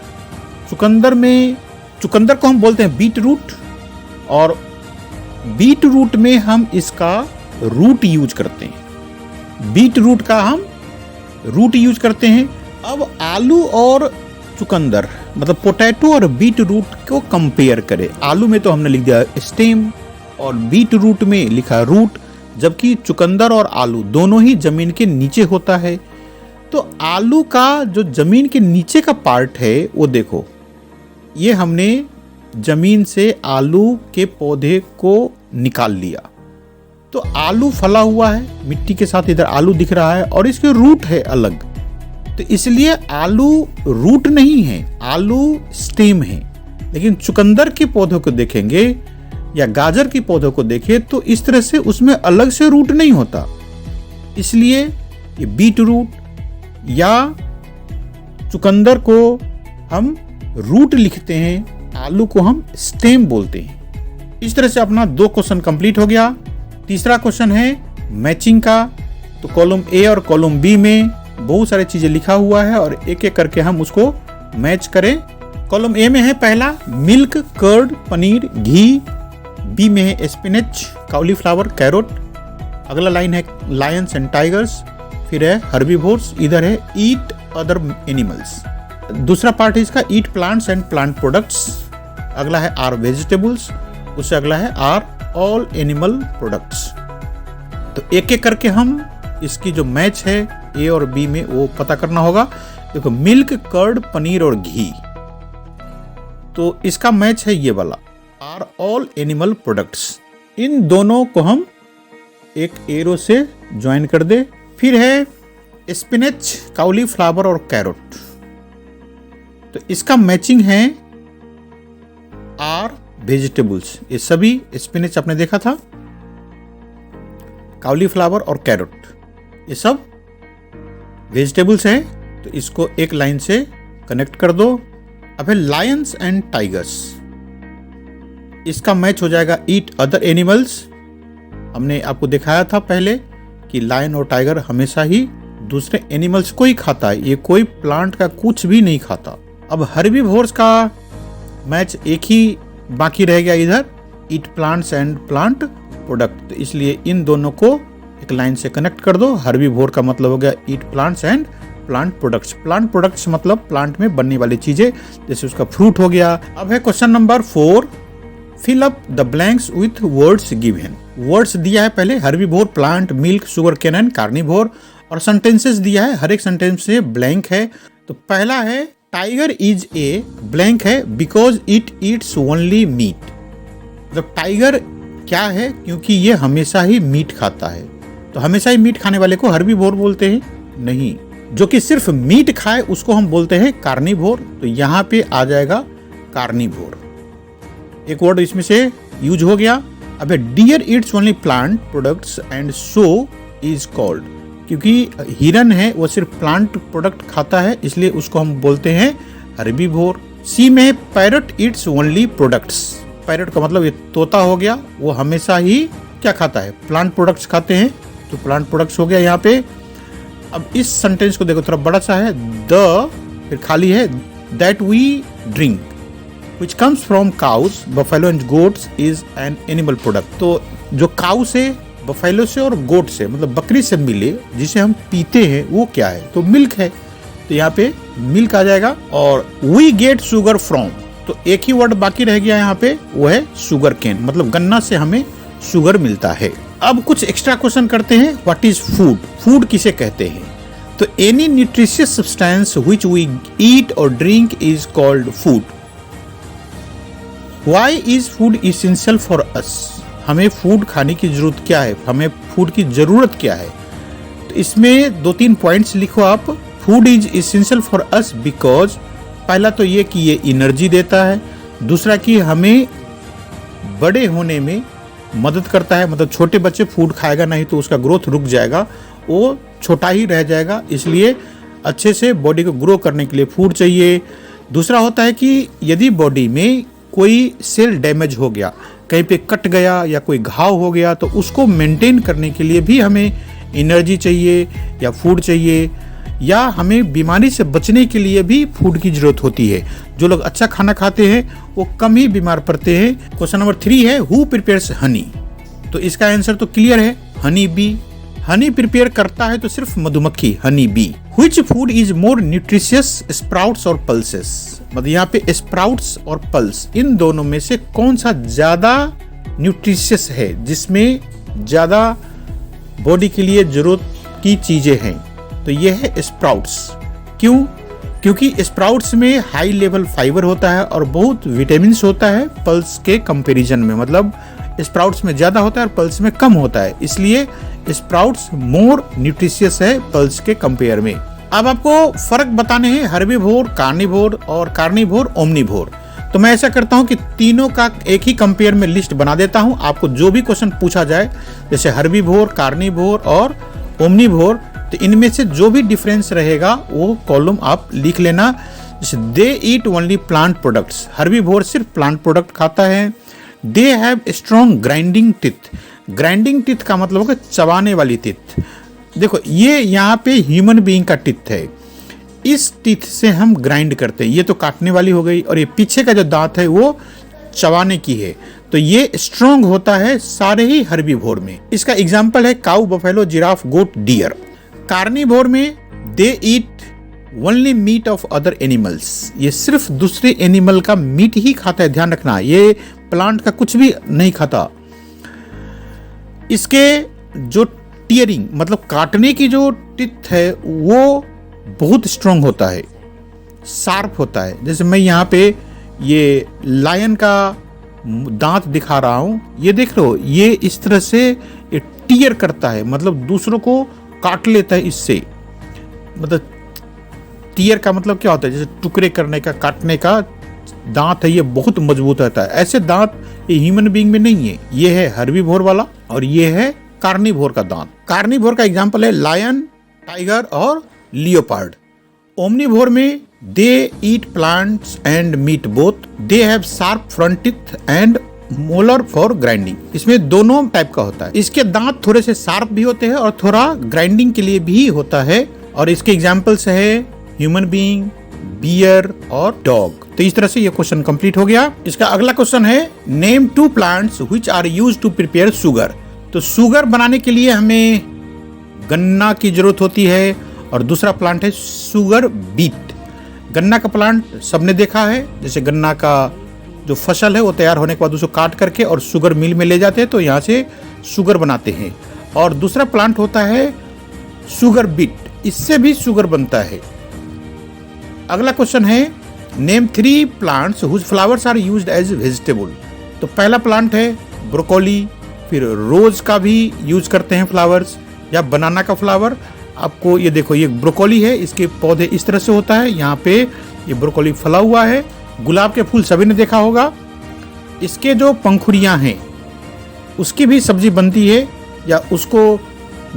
चुकंदर को हम बोलते हैं बीट रूट, और बीट रूट में हम इसका रूट यूज करते हैं। बीट रूट का हम रूट यूज करते हैं। अब आलू और चुकंदर मतलब पोटैटो और बीट रूट को कंपेयर करें। आलू में तो हमने लिख दिया स्टेम और बीट रूट में लिखा रूट, जबकि चुकंदर और आलू दोनों ही जमीन के नीचे होता है। तो आलू का जो जमीन के नीचे का पार्ट है वो देखो, ये हमने जमीन से आलू के पौधे को निकाल लिया, तो आलू फला हुआ है मिट्टी के साथ, इधर आलू दिख रहा है और इसके रूट है अलग। तो इसलिए आलू रूट नहीं है, आलू स्टेम है। लेकिन चुकंदर के पौधों को देखेंगे या गाजर के पौधों को देखें तो इस तरह से उसमें अलग से रूट नहीं होता, इसलिए ये बीट रूट या चुकंदर को हम रूट लिखते हैं, आलू को हम स्टेम बोलते हैं। इस तरह से अपना 2 क्वेश्चन कंप्लीट हो गया। तीसरा क्वेश्चन है मैचिंग का। तो कॉलम ए और कॉलम बी में बहुत सारी चीजें लिखा हुआ है और एक एक करके हम उसको मैच करें। कॉलम ए में है पहला मिल्क, कर्ड, पनीर, घी। बी में है स्पिनच, कॉलीफ्लावर, कैरोट। अगला लाइन है लायंस एंड टाइगर्स। फिर है हर्बीवोर्स, इधर है ईट अदर एनिमल्स। दूसरा पार्ट है इसका ईट प्लांट्स एंड प्लांट प्रोडक्ट्स। अगला है आर वेजिटेबल्स, उससे अगला है आर ऑल एनिमल प्रोडक्ट्स। तो एक एक करके हम इसकी जो मैच है ए और बी में वो पता करना होगा। देखो मिल्क, कर्ड, पनीर और घी, तो इसका मैच है ये वाला आर ऑल एनिमल प्रोडक्ट्स। इन दोनों को हम एक एरो से ज्वाइन कर दे। फिर है स्पिनच, कॉलीफ्लावर और कैरोट, तो इसका मैचिंग है आर वेजिटेबल्स। ये सभी स्पिनच आपने देखा था, कॉलीफ्लावर और कैरोट ये सब वेजिटेबल्स हैं, तो इसको एक लाइन से कनेक्ट कर दो। अब है लायंस एंड टाइगर्स, इसका मैच हो जाएगा ईट अदर एनिमल्स। हमने आपको दिखाया था पहले कि लायन और टाइगर हमेशा ही दूसरे एनिमल्स को ही खाता है, ये कोई प्लांट का कुछ भी नहीं खाता। अब हर्बीवोर्स का मैच एक ही बाकी रह गया इधर, ईट प्लांट्स एंड प्लांट प्रोडक्ट, तो इसलिए इन दोनों को एक लाइन से कनेक्ट कर दो। हर्बीवोर का मतलब हो गया ईट plants and plant products. Plant products मतलब प्लांट में बनने वाली चीजें, जैसे उसका फ्रूट हो गया। अब है question number 4, fill up the blanks with words given. Words दिया है पहले herbivore, plant, milk, sugar cane and carnivore, और सेंटेंसेस दिया है, हर एक सेंटेंस से ब्लैंक है। तो पहला है टाइगर इज ए ब्लैंक है because it eats only meat. मतलब टाइगर क्या है, क्योंकि ये हमेशा ही मीट खाता है। तो हमेशा ही मीट खाने वाले को हर्बीवोर बोलते हैं? नहीं, जो कि सिर्फ मीट खाए उसको हम बोलते हैं कार्निवोर। तो यहाँ पे आ जाएगा कार्निवोर, एक वर्ड इसमें से यूज हो गया। अब deer eats only plant products and so is called, क्योंकि हिरन है वो सिर्फ प्लांट प्रोडक्ट खाता है, इसलिए उसको हम बोलते हैं हर्बीवोर। सी में parrot Yeats only products. Parrot का मतलब ये तोता हो गया, वो हमेशा ही क्या खाता है, प्लांट प्रोडक्ट्स खाते हैं, तो प्लांट प्रोडक्ट्स हो गया यहाँ पे। अब इस सेंटेंस को देखो, थोड़ा बड़ा सा है, द फिर खाली है, that we drink which comes from cows, buffalo and goats is an animal product। तो जो काउ से, बफेलो से और गोट से मतलब बकरी से मिले जिसे हम पीते हैं वो क्या है, तो मिल्क है, तो यहाँ पे मिल्क आ जाएगा। और वी गेट शुगर फ्रॉम, तो एक ही वर्ड बाकी रह गया यहाँ पे, वो है शुगर केन, मतलब गन्ना से हमें शुगर मिलता है। अब कुछ एक्स्ट्रा क्वेश्चन करते हैं, व्हाट इज फूड, फूड किसे कहते हैं? तो any nutritious substance which we eat और drink is called food. Why is food essential for us? हमें फूड खाने की जरूरत क्या है, हमें फूड की जरूरत क्या है? तो इसमें 2-3 पॉइंट्स लिखो आप। Food is essential for us because, पहला तो ये कि ये एनर्जी देता है, दूसरा कि हमें बड़े होने में मदद करता है, मतलब छोटे बच्चे फूड खाएगा नहीं तो उसका ग्रोथ रुक जाएगा, वो छोटा ही रह जाएगा, इसलिए अच्छे से बॉडी को ग्रो करने के लिए फूड चाहिए। दूसरा होता है कि यदि बॉडी में कोई सेल डैमेज हो गया, कहीं पे कट गया या कोई घाव हो गया, तो उसको मेंटेन करने के लिए भी हमें एनर्जी चाहिए या फूड चाहिए, या हमें बीमारी से बचने के लिए भी फूड की जरूरत होती है। जो लोग अच्छा खाना खाते हैं वो कम ही बीमार पड़ते हैं। क्वेश्चन नंबर 3 है हु प्रिपेयर्स हनी, तो इसका आंसर तो क्लियर है, हनी बी। हनी प्रिपेयर करता है तो सिर्फ मधुमक्खी, honey bee. Which food is more nutritious, sprouts और पल्सेस, मतलब यहाँ पे स्प्राउट्स और पल्स, इन दोनों में से कौन सा ज्यादा न्यूट्रिशियस है, जिसमें ज्यादा बॉडी के लिए जरूरत की चीजें हैं? तो ये है स्प्राउट्स। क्यों? क्योंकि स्प्राउट्स में हाई लेवल फाइबर होता है और बहुत विटामिन होता है पल्स के कंपैरिजन में, मतलब स्प्राउट्स में ज्यादा होता है और पल्स में कम होता है, इसलिए स्प्राउट्स मोर न्यूट्रिशियस है पल्स के कंपेयर में। अब आपको फर्क बताने हैं हर्बीवोर, कार्निवोर और कार्निवोर ओमनिवोर। तो मैं ऐसा करता हूं कि तीनों का एक ही कंपेयर में लिस्ट बना देता हूं। आपको जो भी क्वेश्चन पूछा जाए, जैसे हर्बीवोर, कार्निवोर और ओमनीवोर, तो इनमें से जो भी डिफरेंस रहेगा वो कॉलम आप लिख लेना। जैसे they eat only plant products, herbivore सिर्फ प्लांट प्रोडक्ट खाता है। They have strong grinding teeth, grinding teeth का मतलब होगा चबाने वाली टिथ। देखो ये यहाँ पे ह्यूमन बीइंग का टिथ है, इस टिथ से हम ग्राइंड करते हैं। ये तो काटने वाली हो गई, और ये पीछे का जो दांत है वो चबाने की है। तो ये स्ट्रॉन्ग होता है सारे ही हर्बीवोर में। इसका एग्जाम्पल है cow, buffalo, giraffe, goat, deer. Carnivore में they eat only meat of other animals, ये सिर्फ दूसरे एनिमल का मीट ही खाता है, ध्यान रखना, ये प्लांट का कुछ भी नहीं खाता। इसके जो टीयरिंग मतलब काटने की जो टिथ है वो बहुत स्ट्रांग होता है, शार्प होता है। जैसे मैं यहाँ पे ये लायन का दांत दिखा रहा हूं, ये देख रहे हो, ये इस तरह से ये टीयर करता है, मतलब दूसरों को काट लेता है इससे। मतलब टीयर का मतलब क्या होता है, जैसे टुकड़े करने का, काटने का दांत है, ये बहुत मजबूत रहता है। ऐसे दांत ये ह्यूमन बीइंग में नहीं है। ये है हर्बीवोर वाला और ये है कार्निवोर का दांत। कार्निवोर का एग्जांपल है लायन, टाइगर और लियोपार्ड। ओमनीवोर में they eat plants and meat both, they have sharp front teeth and molar for grinding. इसमें दोनों टाइप का होता है, इसके दांत थोड़े से शार्प भी होते हैं और थोड़ा ग्राइंडिंग के लिए भी होता है। और इसके एग्जांपल्स है ह्यूमन बीइंग, बियर और डॉग। तो इस तरह से ये क्वेश्चन कंप्लीट हो गया। इसका अगला क्वेश्चन है name 2 plants which are used to prepare sugar. तो शुगर बनाने के लिए हमें गन्ना की जरूरत होती है, और दूसरा प्लांट है शुगर बीट। गन्ना का प्लांट सबने देखा है, जैसे गन्ना का जो फसल है वो तैयार होने के बाद उसको काट करके और शुगर मिल में ले जाते हैं, तो यहाँ से शुगर बनाते हैं। और दूसरा प्लांट होता है शुगर बीट, इससे भी शुगर बनता है। अगला क्वेश्चन है name 3 plants whose flowers are used as vegetable. तो पहला प्लांट है ब्रोकोली, फिर रोज का भी यूज करते हैं फ्लावर्स, या बनाना का फ्लावर। आपको ये देखो, ये ब्रोकोली है, इसके पौधे इस तरह से होता है, यहाँ पे ये ब्रोकोली फला हुआ है। गुलाब के फूल सभी ने देखा होगा, इसके जो पंखुड़ियाँ हैं उसकी भी सब्जी बनती है, या उसको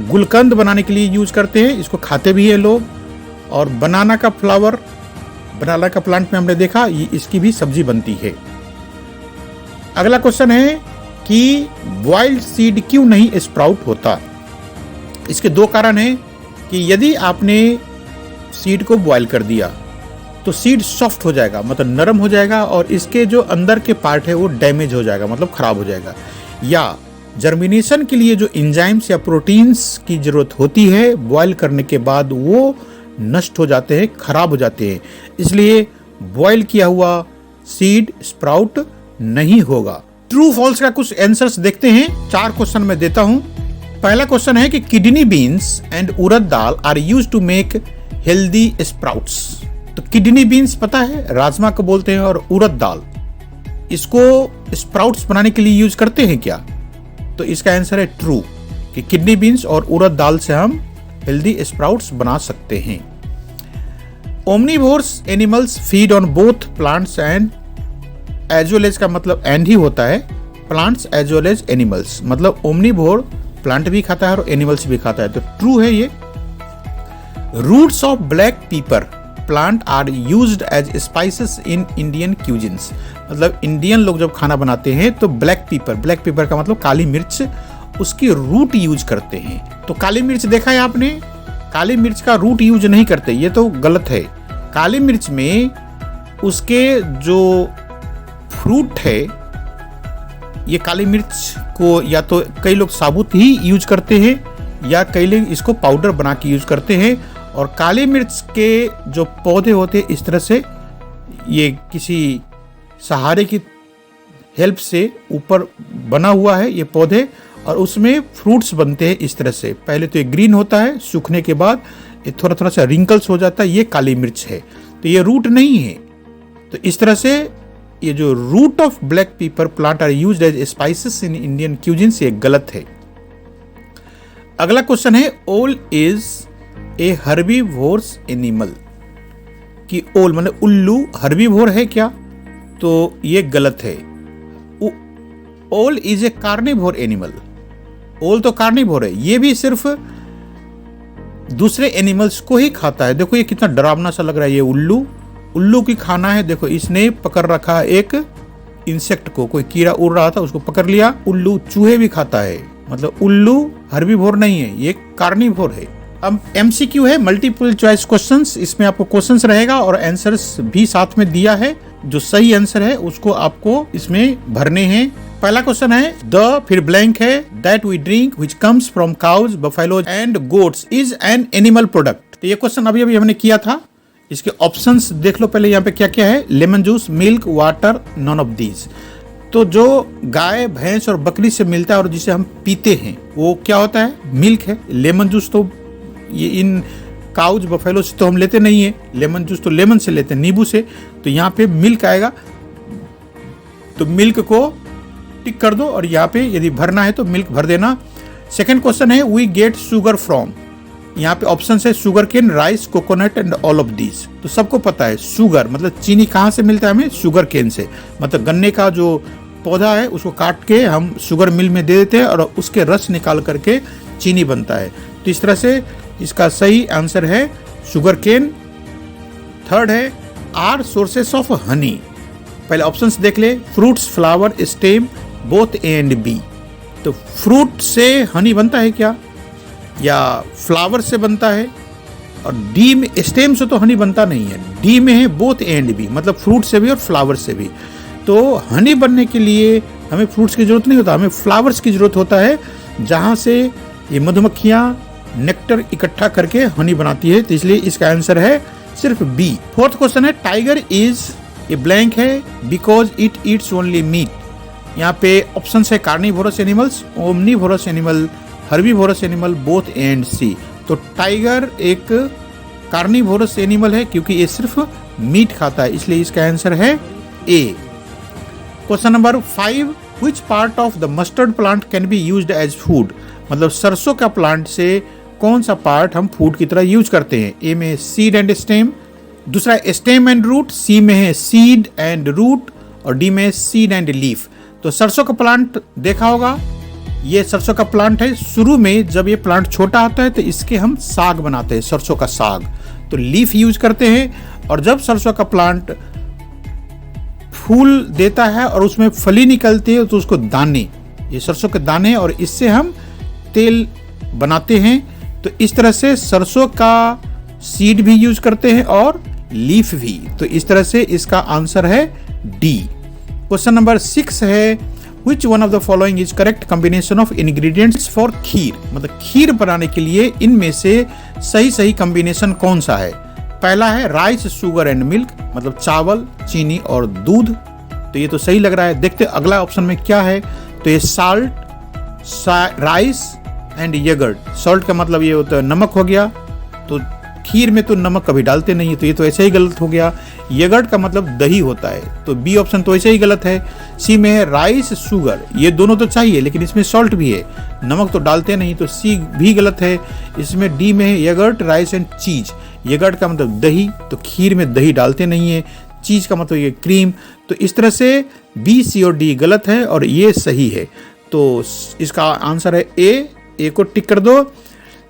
गुलकंद बनाने के लिए यूज करते हैं, इसको खाते भी है लोग। और बनाना का फ्लावर, बनाना का प्लांट में हमने देखा, ये इसकी भी सब्जी बनती है। अगला क्वेश्चन है कि बॉइल्ड सीड क्यों नहीं स्प्राउट होता। इसके 2 कारण हैं कि यदि आपने सीड को बॉयल कर दिया तो सीड सॉफ्ट हो जाएगा, मतलब नरम हो जाएगा, और इसके जो अंदर के पार्ट है वो डैमेज हो जाएगा, मतलब खराब हो जाएगा। या जर्मिनेशन के लिए जो एंजाइम्स या प्रोटीन्स की जरूरत होती है बॉयल करने के बाद, वो नष्ट हो जाते हैं, खराब हो जाते हैं। इसलिए बॉयल किया हुआ सीड स्प्राउट नहीं होगा। ट्रू फॉल्स का कुछ आंसर्स देखते हैं, 4 क्वेश्चन में देता हूं। पहला क्वेश्चन है कि kidney beans and urad dal are used to make healthy sprouts. तो किडनी बीन्स पता है, राजमा को बोलते हैं, और उड़द दाल, इसको स्प्राउट्स बनाने के लिए यूज करते हैं क्या? तो इसका आंसर है ट्रू, कि किडनी बीन्स और उड़द दाल से हम हेल्दी स्प्राउट्स बना सकते हैं। Omnivores animals feed on both plants and as well as का मतलब एंड ही होता है, plants as well as animals, मतलब ओमनीवोर प्लांट भी खाता है और एनिमल्स भी खाता है, तो ट्रू है ये। Roots of black pepper plant are used as spices in Indian cuisines. मतलब इंडियन लोग जब खाना बनाते हैं तो ब्लैक पीपर का मतलब काली मिर्च, उसकी रूट यूज करते हैं। तो काली मिर्च देखा है आपने, काली मिर्च का रूट यूज नहीं करते, ये तो गलत है। काली मिर्च में उसके जो फ्रूट है, ये काली मिर्च को या तो कई लोग साबुत ही यूज करते हैं, या कई लोग इसको पाउडर बना के यूज करते हैं। और काली मिर्च के जो पौधे होते हैं इस तरह से, ये किसी सहारे की हेल्प से ऊपर बना हुआ है ये पौधे, और उसमें फ्रूट्स बनते हैं इस तरह से। पहले तो ये ग्रीन होता है, सूखने के बाद ये थोड़ा थोड़ा सा रिंकल्स हो जाता है, ये काली मिर्च है, तो ये रूट नहीं है। तो इस तरह से ये जो root of black pepper plant are used as spices in Indian cuisines, ये गलत है। अगला क्वेश्चन है ओल इज ए हर्बीवोर्स एनिमल, कि ओल माने उल्लू हर्बीवोर है क्या? तो ये गलत है। ओल इज ए कार्निवोर एनिमल। ओल तो कार्निवोर है, ये भी सिर्फ दूसरे एनिमल्स को ही खाता है। देखो ये कितना डरावना सा लग रहा है। ये उल्लू की खाना है। देखो इसने पकड़ रखा एक इंसेक्ट को, कोई कीड़ा उड़ रहा था उसको पकड़ लिया। उल्लू चूहे भी खाता है, मतलब उल्लू हर्बीवोर नहीं है, ये कार्निवोर है। अब MCQ है, मल्टीपल चॉइस क्वेश्चंस। इसमें आपको क्वेश्चंस रहेगा और आंसर्स भी साथ में दिया है। जो सही आंसर है उसको आपको इसमें भरने हैं। पहला क्वेश्चन है द, फिर ब्लैंक है, that we drink which comes from cows, buffaloes and goats is an animal product. तो ये क्वेश्चन अभी हमने किया था। इसके ऑप्शंस देख लो पहले यहाँ पे क्या क्या है। Lemon juice, milk, water, non of these. तो जो गाय, भैंस और बकरी से मिलता है और जिसे हम पीते हैं वो क्या होता है? मिल्क है। लेमन जूस तो ये इन काउज, बफेलो से तो हम लेते नहीं है। लेमन जूस तो लेमन से लेते हैं, नींबू से। तो यहाँ पे मिल्क आएगा, तो मिल्क को टिक कर दो और यहाँ पे यदि भरना है तो मिल्क भर देना। सेकंड क्वेश्चन है वी गेट शुगर फ्रॉम। यहाँ पे ऑप्शन है sugar cane, rice, coconut and all of these. तो सबको पता है शुगर मतलब चीनी कहाँ से मिलता है हमें? शुगर केन से। मतलब गन्ने का जो पौधा है उसको काट के हम शुगर मिल में दे देते हैं और उसके रस निकाल करके चीनी बनता है। तो इस तरह से इसका सही आंसर है शुगर केन। थर्ड है आर सोर्सेस ऑफ हनी। पहले ऑप्शंस देख ले, fruits, flower, stem, both A and B. तो फ्रूट से हनी बनता है क्या, या फ्लावर से बनता है? और डी में, स्टेम से तो हनी बनता नहीं है। डी में है बोथ ए एंड बी, मतलब फ्रूट से भी और फ्लावर से भी। तो हनी बनने के लिए हमें फ्रूट्स की जरूरत नहीं होता, हमें फ्लावर्स की जरूरत होता है, जहां से ये मधुमक्खियां नेक्टर इकट्ठा करके हनी बनाती है। तो इसलिए इसका आंसर है सिर्फ बी। फोर्थ क्वेश्चन है टाइगर इज ए ब्लैंक है because it eats only meat. यहाँ पे ऑप्शन है carnivorous animals, omnivorous animal, herbivorous animal, both and C. तो टाइगर एक कार्निवोरस एनिमल है क्योंकि ये सिर्फ मीट खाता है, इसलिए इसका आंसर है A. Question number 5, which part of the mustard plant can be used as food. मतलब सरसों का प्लांट से कौन सा पार्ट हम फूड की तरह यूज करते हैं? ए में सीड एंड स्टेम, दूसरा स्टेम एंड रूट, सी में है सीड एंड रूट और डी में सीड एंड लीफ। तो सरसों का प्लांट देखा होगा, ये सरसों का प्लांट है। शुरू में जब ये प्लांट छोटा होता है तो इसके हम साग बनाते हैं, सरसों का साग। तो लीफ यूज करते हैं। और जब सरसों का प्लांट फूल देता है और उसमें फली निकलती है तो उसको दाने, ये सरसों के दाने, और इससे हम तेल बनाते हैं। तो इस तरह से सरसों का सीड भी यूज करते हैं और लीफ भी। तो इस तरह से इसका आंसर है डी। क्वेश्चन नंबर 6 है Which one of the following is correct combination of ingredients for खीर। मतलब खीर बनाने के लिए इनमें से सही कॉम्बिनेशन कौन सा है? पहला है राइस, शुगर एंड मिल्क, मतलब चावल, चीनी और दूध। तो ये तो सही लग रहा है। देखते अगला ऑप्शन में क्या है। तो ये साल्ट, राइस एंड यगर्ट। सॉल्ट का मतलब ये होता है नमक हो गया, तो खीर में तो नमक कभी डालते नहीं है, तो ये तो ऐसे ही गलत हो गया। यगर्ट का मतलब दही होता है, तो बी ऑप्शन तो ऐसे ही गलत है। सी में है राइस, शुगर, ये दोनों तो चाहिए लेकिन इसमें सॉल्ट भी है, नमक तो डालते नहीं, तो सी भी गलत है। इसमें डी में है यगर्ट, राइस एंड चीज। यगर्ट का मतलब दही, तो खीर में दही डालते नहीं है। चीज का मतलब ये क्रीम। तो इस तरह से बी, सी और डी गलत है और ये सही है। तो इसका आंसर है ए को टिक कर दो।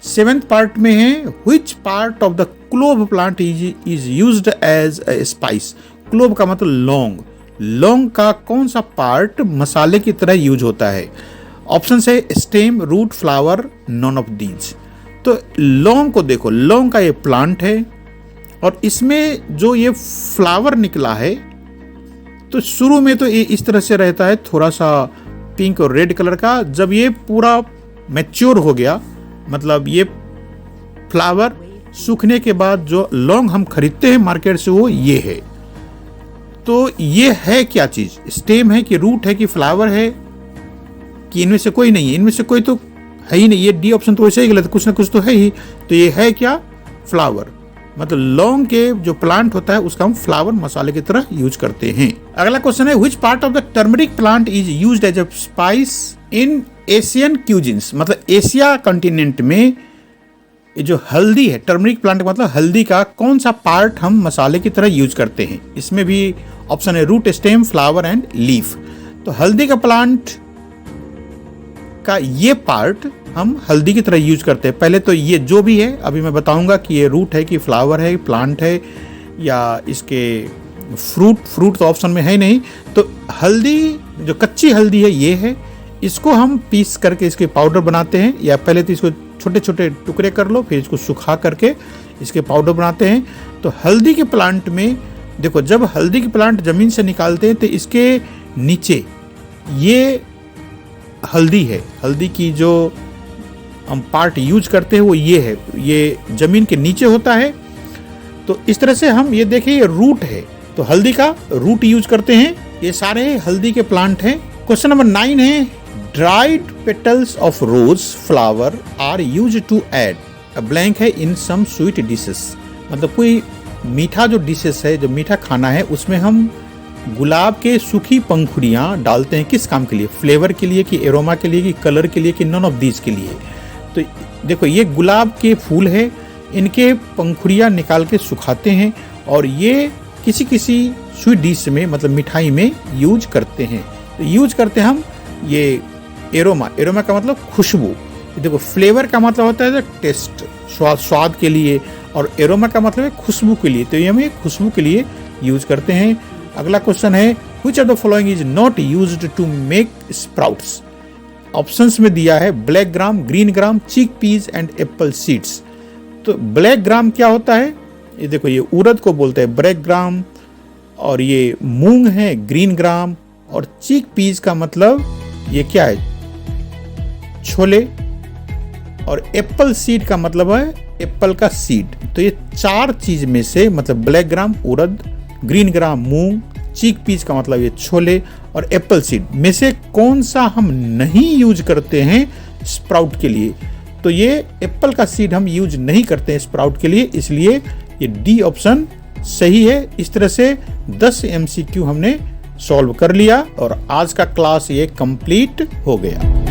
7th पार्ट में है which part of the clove plant is used as a spice। Clove का मतलब लौंग। लौंग का कौन सा पार्ट मसाले की तरह यूज होता है? ऑप्शन है stem, root, flower, none of these. तो लौंग को देखो, लौंग का ये प्लांट है और इसमें जो ये फ्लावर निकला है तो शुरू में तो ये इस तरह से रहता है, थोड़ा सा पिंक और रेड कलर का। जब ये पूरा मैच्योर हो गया, मतलब ये फ्लावर सूखने के बाद जो लौंग हम खरीदते हैं मार्केट से, वो ये है। तो ये है क्या चीज? स्टेम है कि रूट है कि फ्लावर है कि इनमें से कोई नहीं है? इनमें से कोई तो है ही नहीं। ये डी ऑप्शन तो वैसे ही गलत, कुछ ना कुछ तो है ही। तो ये है क्या? फ्लावर। मतलब लौंग के जो प्लांट होता है उसका हम फ्लावर मसाले की तरह यूज करते हैं। अगला क्वेश्चन है which part of the turmeric plant is used as a spice in Asian cuisines. मतलब एशिया कॉन्टिनेंट में ये जो हल्दी है, टर्मरिक प्लांट का मतलब हल्दी का कौन सा पार्ट हम मसाले की तरह यूज करते हैं। इसमें भी ऑप्शन है root, stem, flower and leaf. तो हल्दी का प्लांट का ये पार्ट हम हल्दी की तरह यूज करते हैं। पहले तो ये जो भी है अभी मैं बताऊंगा कि ये रूट है कि फ्लावर है, प्लांट है या इसके फ्रूट तो ऑप्शन में है नहीं। तो हल्दी जो कच्ची हल्दी है ये है, इसको हम पीस करके इसके पाउडर बनाते हैं, या पहले तो इसको छोटे छोटे टुकड़े कर लो, फिर इसको सुखा करके इसके पाउडर बनाते हैं। तो हल्दी के प्लांट में देखो, जब हल्दी के प्लांट जमीन से निकालते हैं तो इसके नीचे ये हल्दी है, हल्दी की जो हम पार्ट यूज करते हैं वो ये है, ये जमीन के नीचे होता है। तो इस तरह से हम ये देखें, ये रूट है, तो हल्दी का रूट यूज करते हैं। ये सारे हल्दी के प्लांट हैं। क्वेश्चन नंबर 9 है, dried petals of rose flower are use to add a blank है इन सम स्वीट डिशेस। मतलब कोई मीठा जो डिशेस है, जो मीठा खाना है, उसमें हम गुलाब के सूखी पंखुड़ियाँ डालते हैं। किस काम के लिए? फ्लेवर के लिए कि एरोमा के लिए कि कलर के लिए कि नॉन ऑफ दीज के लिए। तो देखो, ये गुलाब के फूल है, इनके पंखुड़ियाँ निकाल के सुखाते हैं और ये किसी किसी स्वीट डिश में मतलब मिठाई में यूज करते हैं। तो यूज करते हैं हम ये एरोमा का मतलब खुशबू। देखो, फ्लेवर का मतलब होता है टेस्ट, स्वाद के लिए, और एरोमा का मतलब है खुशबू के लिए। तो ये हम खुशबू के लिए यूज करते हैं। अगला क्वेश्चन है, which of the following is not used to make sprouts. Options में दिया है black gram, green gram, chick peas and apple seeds. तो ब्लैक ग्राम क्या होता है? ये देखो, ये उड़द को बोलते हैं ब्लैक ग्राम, और ये मूंग है ग्रीन ग्राम, और चिक पीज का मतलब ये क्या है? छोले, और एप्पल सीड का मतलब है एप्पल का सीड। तो ये 4 चीज में से मतलब ब्लैक ग्राम, उड़द, ग्रीन ग्राम मूंग, चिक पीज का मतलब ये छोले, और एप्पल सीड में से कौन सा हम नहीं यूज करते हैं स्प्राउट के लिए? तो ये एप्पल का सीड हम यूज नहीं करते हैं स्प्राउट के लिए, इसलिए ये डी ऑप्शन सही है। इस तरह से 10 MCQ हमने सॉल्व कर लिया और आज का क्लास ये कंप्लीट हो गया।